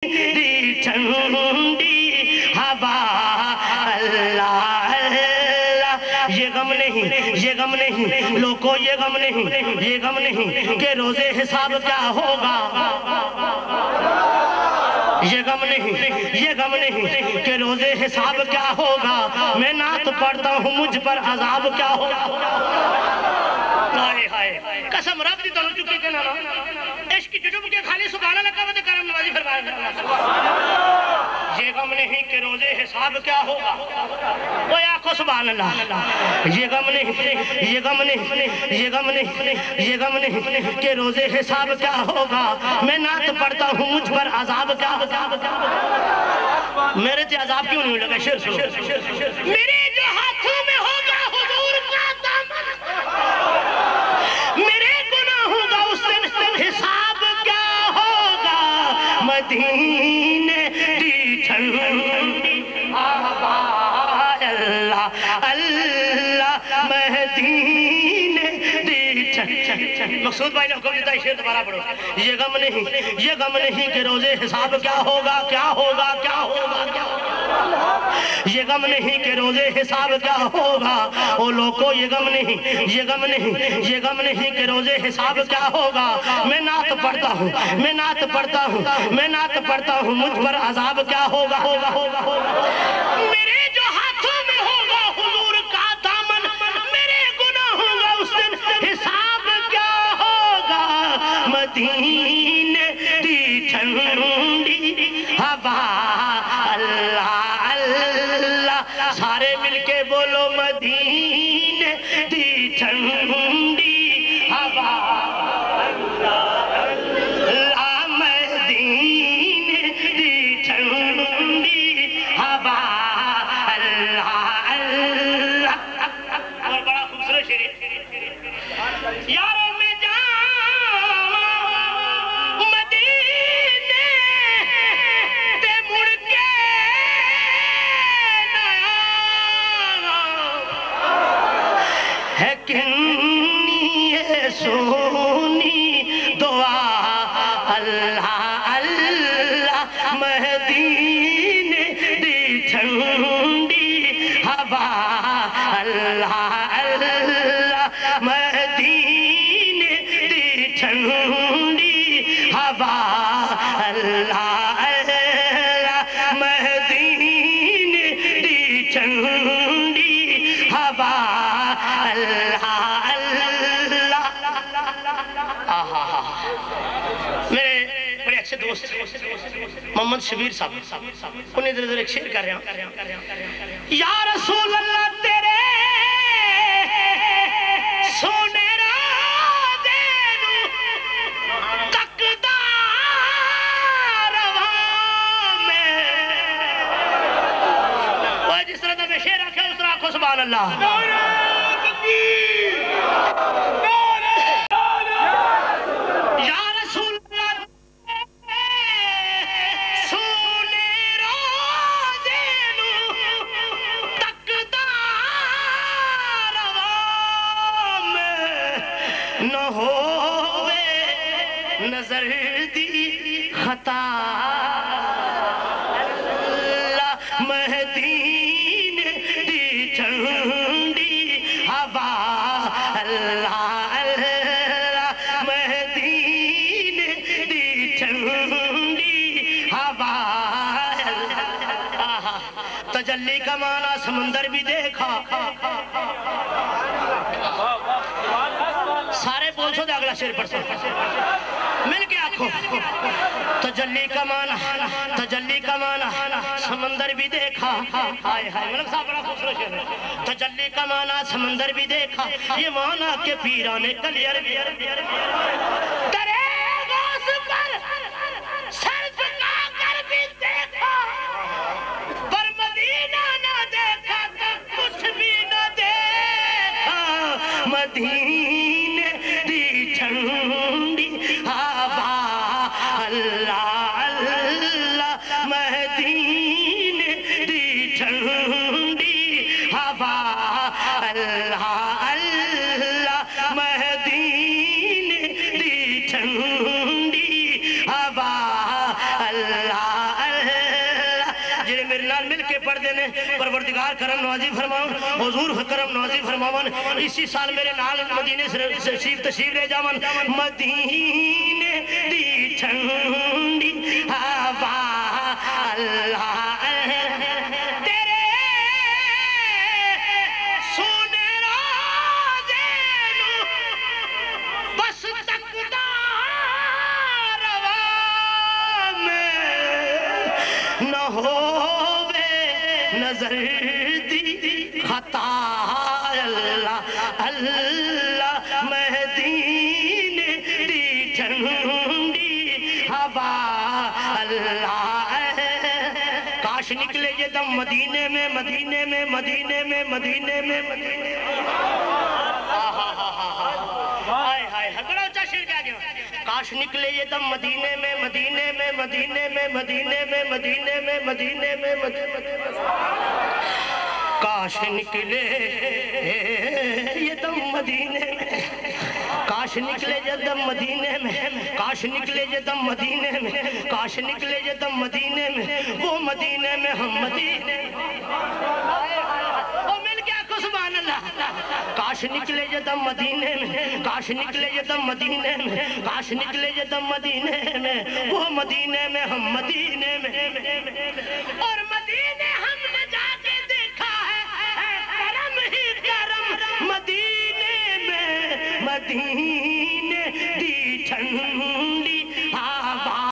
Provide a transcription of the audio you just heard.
دی ٹھنڈی ہوا اللہ اللہ یہ غم نہیں یہ غم نہیں لوگوں یہ غم نہیں یہ غم نہیں کہ روزے حساب کیا ہوگا یہ غم نہیں کہ روزے حساب کیا ہوگا میں نعت پڑھتا ہوں مجھ پر عذاب کیا ہوگا قسم رب دی دلوں چکی کے نانا عشق ججب کے خالی سبحان اللہ کا ودہ کرم نوازی فرمائے یہ غم نہیں کہ روزے حساب کیا ہوگا وہ آنکھو سبحان اللہ یہ غم نہیں یہ غم نہیں یہ غم نہیں یہ غم نہیں کہ روزے حساب کیا ہوگا میں نعت پڑھتا ہوں مجھ پر عذاب کیا ہوگا میرے تے عذاب کیوں نہیں لگا شیر سنو میرے جو ہاتھوں میں ہوگا حضور کا دامن میرے گناہوں کا اس دن حساب کیا ہوگا مدینے دی ٹھنڈی ہوا اللہ اللہ مدینے دی ٹھنڈی مقصود بھائی نے حکم دیتا ہے شیر دوبارہ پڑھو یہ غم نہیں کہ روزے حساب کیا ہوگا کیا ہوگا کیا ہوگا کیا ہوگا یہ غم نہیں کہ روزے حساب کیا ہوگا او لوگوں یہ غم نہیں یہ غم نہیں یہ غم نہیں کہ روزے حساب کیا ہوگا میں نعت پڑھتا ہوں میں نعت پڑھتا ہوں میں نعت پڑھتا ہوں مجھ پر عذاب کیا ہوگا میرے جو ہاتھوں میں ہوگا حضور کا دامن میرے گناہوں کا اس دن حساب کیا ہوگا مدینے دی ٹھنڈی ہوا اللہ اللہ سارے مل کے بولو مدینے دی ٹھنڈی ہوا اللہ اللہ مدینے دی ٹھنڈی ہوا اللہ اللہ اور بڑا خوبصورت شعر یاروں میں جاؤں مدینے تے مڑ کے ہے کنی سونی دعا اللہ اللہ مدینے دی ٹھنڈی ہوا اللہ اللہ مدینے دی ٹھنڈی ہوا اللہ اللہ مدینے دی ٹھنڈی ہوا اللہ اللہ میرے بڑے اچھے دوست محمد شبیر صاحب انہیں ادھر ادھر ایک شعر کر رہے ہیں یا رسول اللہ تیرے سونے رادے نو تکدا رواں میں وہ جس طرح میں شعر رکھا اس طرح آنکھو سبحان اللہ نہ ہووے نظر دی خطا اللہ مدینے دی ٹھنڈی ہوا اللہ اللہ مدینے دی ٹھنڈی ہوا تجلی کا معنی سمندر بھی دیکھا سارے بول سو دے اگلا شیر پڑھ سکتے مل کے آنکھوں تجلی کا معنی سمندر بھی دیکھا ہائے ہائے ملک صاحب بڑا خوبصورت شیر ہے تجلی کا معنی سمندر بھی دیکھا یہ معنی کہ پیران کلیر بھی ترے غوث پر سر جھکا کر بھی دیکھا پر مدینہ نہ دیکھا تو کچھ بھی نہ دیکھا مدینہ ٹھنڈی ہوا اللہ اللہ مدینے دی ٹھنڈی ہوا اللہ اللہ مدینے دی ٹھنڈی پڑھتے ہیں پروردگار کرم نوازی فرماؤں حضور کرم نوازی فرماؤں اسی سال میرے نال مدینے سے تشریف لے جاؤں مدینے دی ٹھنڈی ہوا اللہ تیرے سونے روزے نو بس تکدا روا میں نہ ہووے نظر دی خطا اللہ اللہ مدینے دی ٹھنڈی ہوا اللہ کاش نکلے یہ دم مدینے میں مدینے میں مدینے میں مدینے میں مدینے ہائے ہائے ہکڑا اچھا شیر کیا گیا کاش نکلے یہ دم مدینے میں مدینے میں مدینے میں مدینے میں مدینے میں مدینے میں کاش نکلے یہ دم مدینے میں کاش نکلے یہ دم مدینے میں کاش نکلے یہ دم مدینے میں کاش نکلے یہ دم مدینے میں وہ مدینے میں ہم مدینے وہ مل گیا کو سبحان اللہ کاش نکلے یہ دم مدینے میں کاش نکلے یہ دم مدینے میں کاش نکلے یہ دم مدینے میں وہ مدینے میں ہم مدینے میں اور مدینے